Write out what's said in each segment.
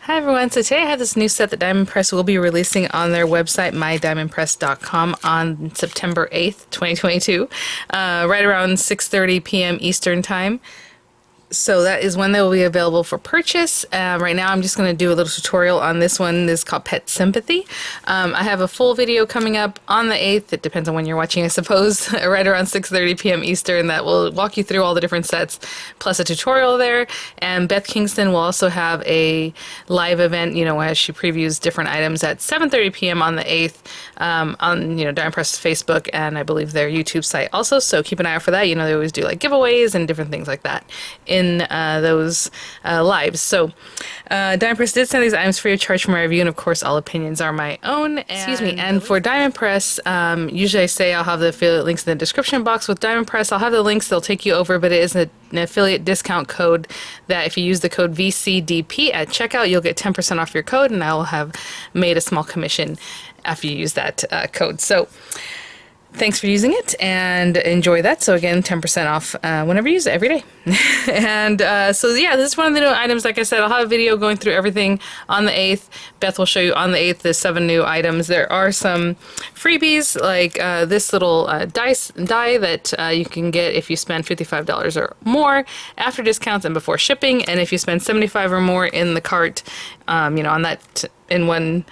Hi everyone, so today I have this new set that Diamond Press will be releasing on their website, mydiamondpress.com, on September 8th, 2022, right around 6:30 p.m. Eastern Time. So that is when they will be available for purchase. Right now I'm just going to do a little tutorial on this one. This is called Pet Sympathy. I have a full video coming up on the 8th. It depends on when you're watching, I suppose, right around 6:30 p.m. Eastern. That will walk you through all the different sets, plus a tutorial there. And Beth Kingston will also have a live event, as she previews different items at 7:30 p.m. on the 8th on, Diamond Press Facebook and I believe their YouTube site also. So keep an eye out for that. They always do like giveaways and different things like that in those lives. So Diamond Press did send these items free of charge for my review, and of course all opinions are my own. And for Diamond Press, usually I say I'll have the affiliate links in the description box. With Diamond Press, I'll have the links, they'll take you over, but it is an affiliate discount code that if you use the code VCDP at checkout, you'll get 10% off your code, and I will have made a small commission after you use that code. So thanks for using it and enjoy that. So again, 10% off whenever you use it every day. And so yeah, this is one of the new items. Like I said, I'll have a video going through everything on the 8th. Beth will show you on the 8th the 7 new items. There are some freebies like this little die that you can get if you spend $55 or more after discounts and before shipping. And if you spend $75 or more in the cart, on that in one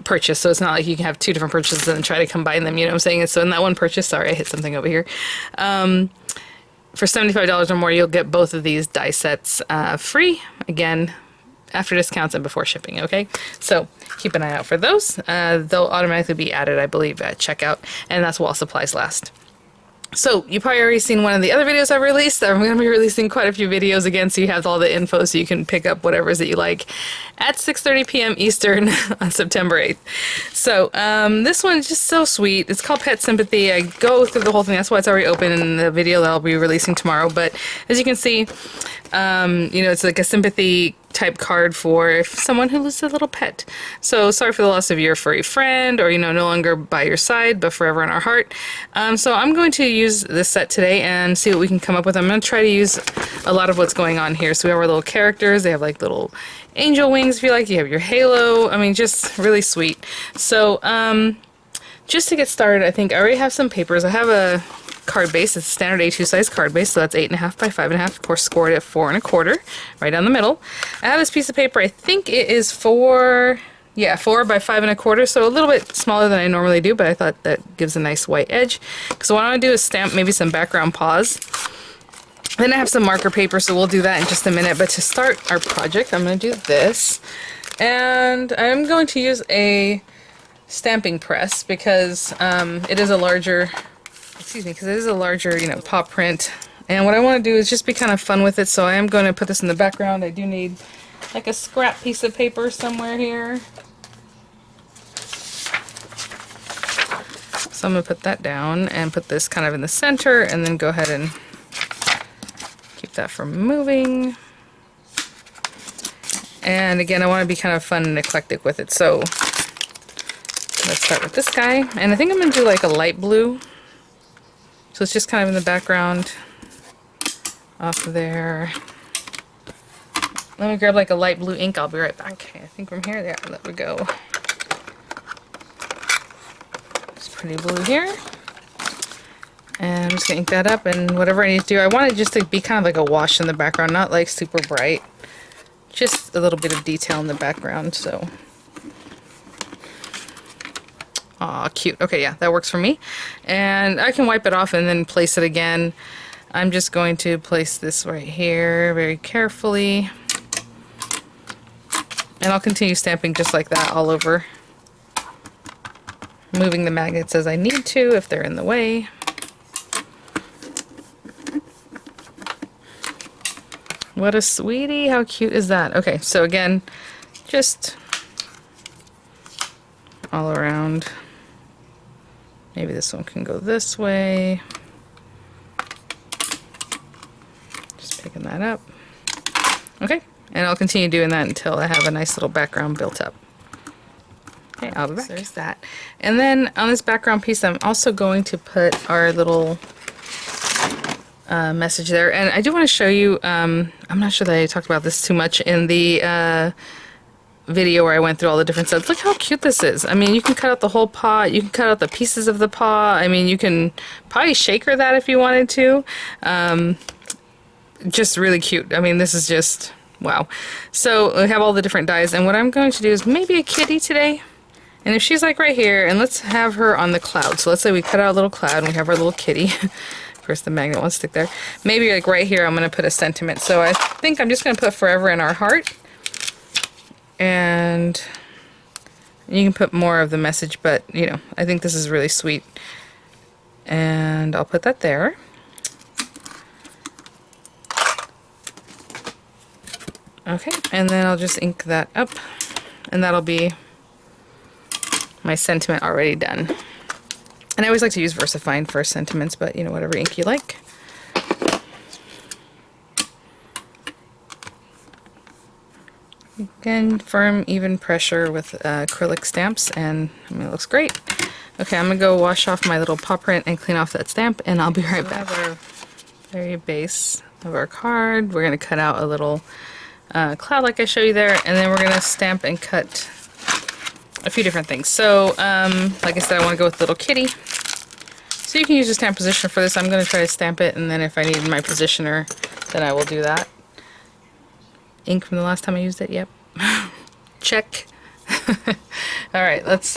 purchase. So it's not like you can have two different purchases and try to combine them, what I'm saying? So in that one purchase, sorry, I hit something over here. For $75 or more, you'll get both of these die sets free, again, after discounts and before shipping, okay? So keep an eye out for those. They'll automatically be added, I believe, at checkout, and that's while supplies last. So, you've probably already seen one of the other videos I've released. I'm going to be releasing quite a few videos again, so you have all the info so you can pick up whatever it is that you like at 6:30 p.m. Eastern on September 8th. So, this one's just so sweet. It's called Pet Sympathy. I go through the whole thing. That's why it's already open in the video that I'll be releasing tomorrow. But as you can see, it's like a sympathy type card for someone who loses a little pet. So sorry for the loss of your furry friend, or no longer by your side but forever in our heart. So I'm going to use this set today and see what we can come up with. I'm going to try to use a lot of what's going on here. So we have our little characters. They have like little angel wings if you like. You have your halo. I mean, just really sweet. So just to get started, I think I already have some papers. I have a card base. It's a standard A2 size card base, so that's 8.5 by 5.5. Of course, scored at 4 1/4, right down the middle. I have this piece of paper. I think it is 4 by 5 1/4, so a little bit smaller than I normally do, but I thought that gives a nice white edge. So what I want to do is stamp maybe some background paws. Then I have some marker paper, so we'll do that in just a minute. But to start our project, I'm going to do this, and I'm going to use a stamping press because it is a larger. Because it is a larger, paw print. And what I want to do is just be kind of fun with it, so I am going to put this in the background. I do need like a scrap piece of paper somewhere here. So I'm going to put that down and put this kind of in the center, and then go ahead and keep that from moving. And again, I want to be kind of fun and eclectic with it, so let's start with this guy. And I think I'm going to do like a light blue. So it's just kind of in the background off there. Let me grab like a light blue ink. I'll be right back. Okay, I think from here, there we go. It's pretty blue here. And I'm just going to ink that up, and whatever I need to do, I want it just to be kind of like a wash in the background, not like super bright. Just a little bit of detail in the background, so. Aw, cute. Okay, yeah, that works for me. And I can wipe it off and then place it again. I'm just going to place this right here very carefully. And I'll continue stamping just like that all over. Moving the magnets as I need to if they're in the way. What a sweetie. How cute is that? Okay, so again, just all around. Maybe this one can go this way. Just picking that up. Okay, and I'll continue doing that until I have a nice little background built up. Okay, I'll be back. So there's that. And then on this background piece, I'm also going to put our little message there. And I do want to show you, I'm not sure that I talked about this too much in the video where I went through all the different sets. Look how cute this is. I mean, you can cut out the whole paw, you can cut out the pieces of the paw. I mean, you can probably shaker that if you wanted to. Just really cute. I mean, this is just, wow. So we have all the different dies, and what I'm going to do is maybe a kitty today. And if she's like right here, and let's have her on the cloud. So let's say we cut out a little cloud and we have our little kitty. Of course, the magnet won't stick there. Maybe like right here, I'm going to put a sentiment. So I think I'm just going to put forever in our heart. And you can put more of the message, but you know, I think this is really sweet. And I'll put that there. Okay, and then I'll just ink that up, and that'll be my sentiment already done. And I always like to use VersaFine for sentiments, but you know, whatever ink you like. Again, firm, even pressure with acrylic stamps, and I mean, it looks great. Okay, I'm gonna go wash off my little paw print and clean off that stamp, and I'll be right back. Our very base of our card. We're gonna cut out a little cloud like I showed you there, and then we're gonna stamp and cut a few different things. So, like I said, I want to go with little kitty. So you can use a stamp positioner for this. I'm gonna try to stamp it, and then if I need my positioner, then I will do that. Ink from the last time I used it, yep. Check. Alright, let's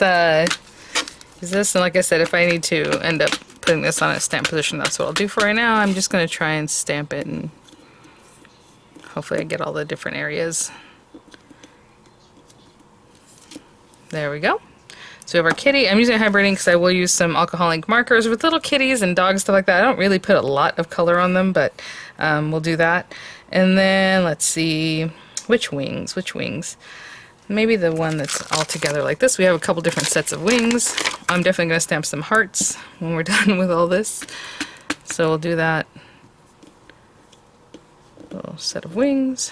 use this, and like I said, if I need to end up putting this on a stamp position, that's what I'll do for right now. I'm just going to try and stamp it, and hopefully I get all the different areas. There we go. So we have our kitty. I'm using highlighting because I will use some alcohol ink markers with little kitties and dogs, stuff like that. I don't really put a lot of color on them, but we'll do that. And then let's see, which wings? Maybe the one that's all together like this. We have a couple different sets of wings. I'm definitely going to stamp some hearts when we're done with all this. So we'll do that. Little set of wings.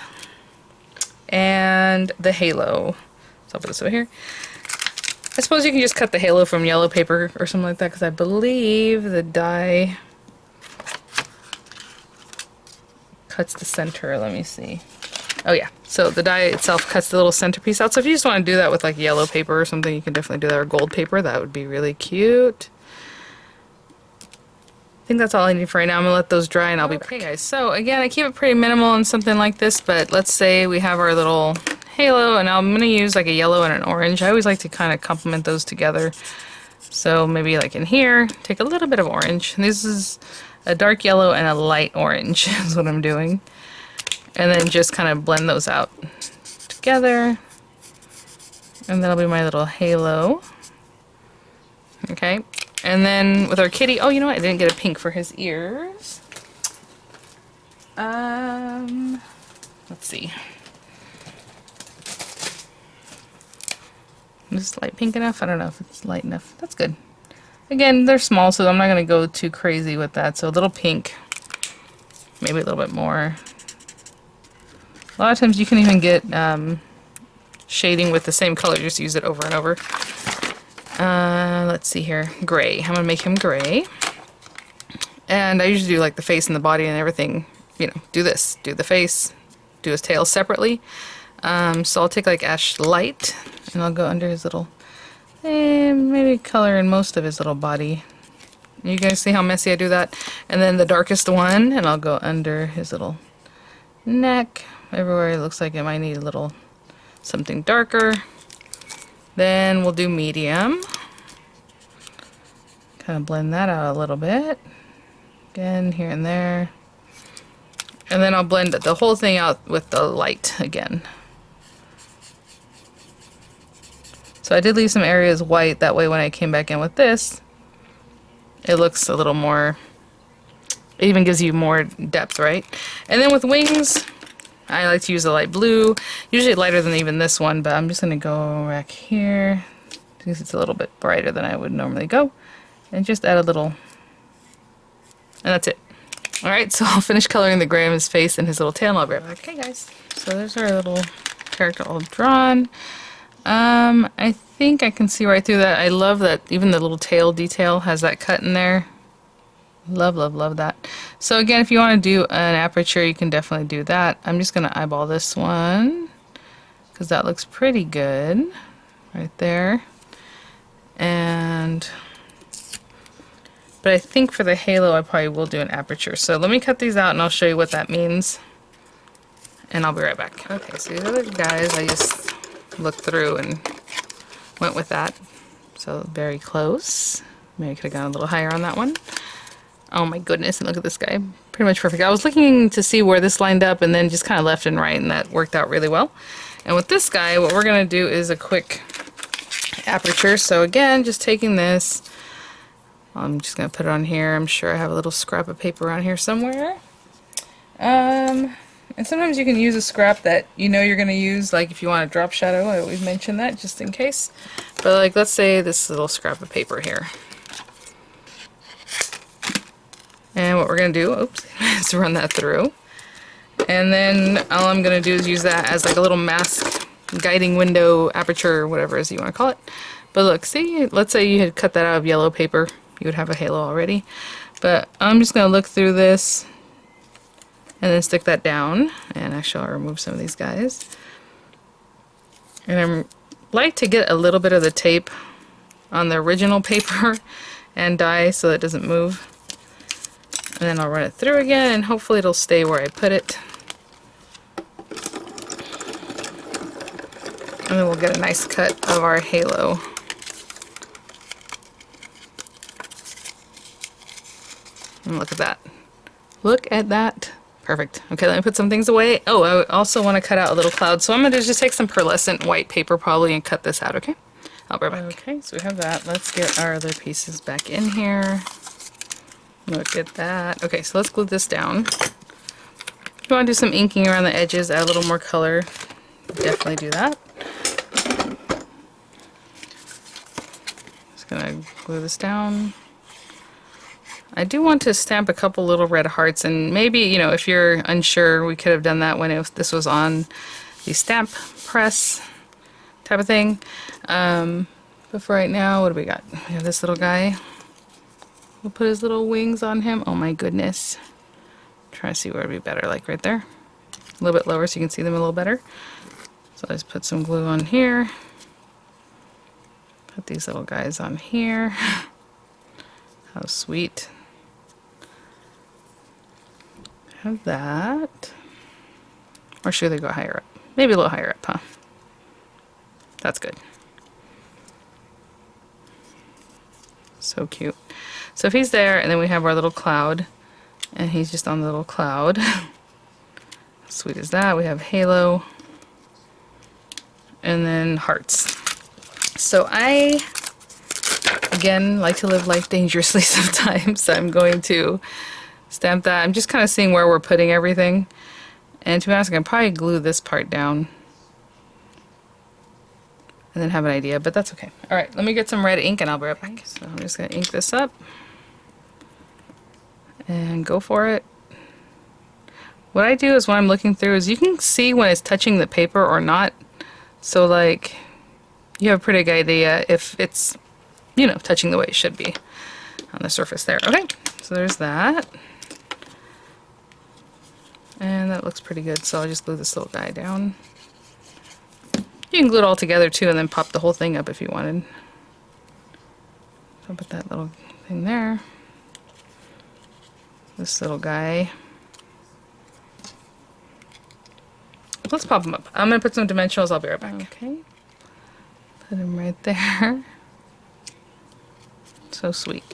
And the halo. So I'll put this over here. I suppose you can just cut the halo from yellow paper or something like that, because I believe the die cuts the center. Let me see. Oh yeah, so the die itself cuts the little centerpiece out. So if you just want to do that with like yellow paper or something, you can definitely do that, or gold paper. That would be really cute. I think that's all I need for right now. I'm gonna let those dry and I'll be back. Okay guys, so again, I keep it pretty minimal on something like this, but let's say we have our little halo, and I'm gonna use like a yellow and an orange. I always like to kind of complement those together. So maybe like in here, take a little bit of orange. And this is a dark yellow and a light orange is what I'm doing. And then just kind of blend those out together. And that'll be my little halo. Okay. And then with our kitty, oh, you know what? I didn't get a pink for his ears. Let's see. Is this light pink enough? I don't know if it's light enough. That's good. Again, they're small, so I'm not going to go too crazy with that. So a little pink. Maybe a little bit more. A lot of times you can even get shading with the same color. Just use it over and over. Let's see here. Gray. I'm going to make him gray. And I usually do like the face and the body and everything. You know, do this. Do the face. Do his tail separately. So I'll take like ash light, and I'll go under his little, maybe color in most of his little body. You guys see how messy I do that? And then the darkest one, and I'll go under his little neck. Everywhere it looks like it might need a little something darker. Then we'll do medium. Kind of blend that out a little bit. Again, here and there. And then I'll blend the whole thing out with the light again. So I did leave some areas white, that way when I came back in with this, it looks a little more, it even gives you more depth, right? And then with wings, I like to use a light blue, usually lighter than even this one, but I'm just going to go back here, because it's a little bit brighter than I would normally go, and just add a little, and that's it. Alright, so I'll finish coloring the gray on his face and his little tail, and I'll be right back. Okay guys, so there's our little character all drawn. I think I can see right through that. I love that even the little tail detail has that cut in there. Love, love, love that. So again, if you want to do an aperture, you can definitely do that. I'm just going to eyeball this one, because that looks pretty good right there. And but I think for the halo I probably will do an aperture. So let me cut these out and I'll show you what that means. And I'll be right back. Okay, so these other guys I just looked through and went with that. So very close. Maybe I could have gone a little higher on that one. Oh my goodness, and look at this guy. Pretty much perfect. I was looking to see where this lined up and then just kind of left and right, and that worked out really well. And with this guy, what we're going to do is a quick aperture. So again, just taking this, I'm just going to put it on here. I'm sure I have a little scrap of paper around here somewhere. And sometimes you can use a scrap that you know you're going to use, like if you want a drop shadow. I always mention that just in case. But like, let's say this little scrap of paper here. And what we're going to do, oops, is run that through. And then all I'm going to do is use that as like a little mask, guiding window, aperture, whatever it is you want to call it. But look, see, let's say you had cut that out of yellow paper. You would have a halo already. But I'm just going to look through this and then stick that down. And actually I'll remove some of these guys. And I like to get a little bit of the tape on the original paper and die so that it doesn't move. And then I'll run it through again, and hopefully it'll stay where I put it. And then we'll get a nice cut of our halo. And look at that. Look at that. Perfect. Okay, let me put some things away. Oh, I also want to cut out a little cloud. So I'm going to just take some pearlescent white paper probably and cut this out, okay? I'll be right back. Okay, so we have that. Let's get our other pieces back in here. Look at that. Okay, so let's glue this down. If you want to do some inking around the edges, add a little more color, definitely do that. Just gonna glue this down. I do want to stamp a couple little red hearts, and maybe, you know, if you're unsure, we could have done that when this was on the stamp press type of thing. But for right now, what do we got? We have this little guy. We'll put his little wings on him. Oh my goodness. Try to see where it'd be better, like right there. A little bit lower so you can see them a little better. So let's put some glue on here. Put these little guys on here. How sweet. Have that. Or should they go higher up? Maybe a little higher up, huh? That's good. So cute. So if he's there, and then we have our little cloud, and he's just on the little cloud. How sweet is that? We have halo, and then hearts. So I, again, like to live life dangerously sometimes. So I'm going to stamp that. I'm just kind of seeing where we're putting everything. And to be honest, I can probably glue this part down and then have an idea, but that's okay. Alright, let me get some red ink and I'll be right back. So I'm just going to ink this up and go for it. What I do is when I'm looking through is you can see when it's touching the paper or not. So like, you have a pretty good idea if it's, you know, touching the way it should be on the surface there. Okay, so there's that. And that looks pretty good, so I'll just glue this little guy down. You can glue it all together too and then pop the whole thing up if you wanted. I'll put that little thing there. This little guy. Let's pop them up. I'm going to put some dimensionals, I'll be right back. Okay. Put him right there. So sweet.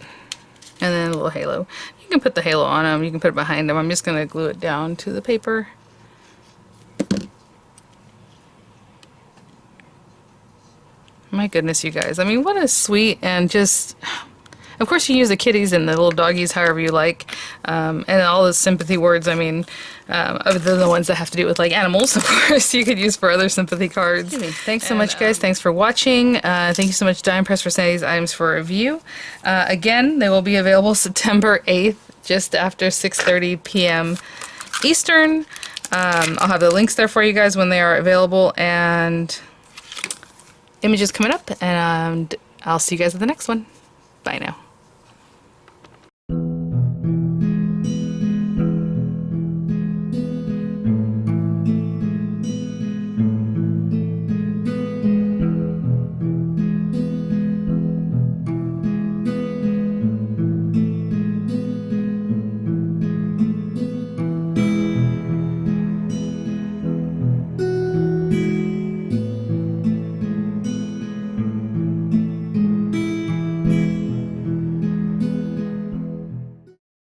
And then a little halo. You can put the halo on him, you can put it behind him. I'm just going to glue it down to the paper. My goodness, you guys. I mean, what a sweet and just... Of course, you use the kitties and the little doggies however you like. And all the sympathy words, I mean, other than the ones that have to do with, like, animals, of course, you could use for other sympathy cards. Thanks so much, guys. Thanks for watching. Thank you so much, Diamond Press, for sending these items for review. Again, they will be available September 8th, just after 6:30 p.m. Eastern. I'll have the links there for you guys when they are available, and images coming up, and I'll see you guys at the next one. Bye now.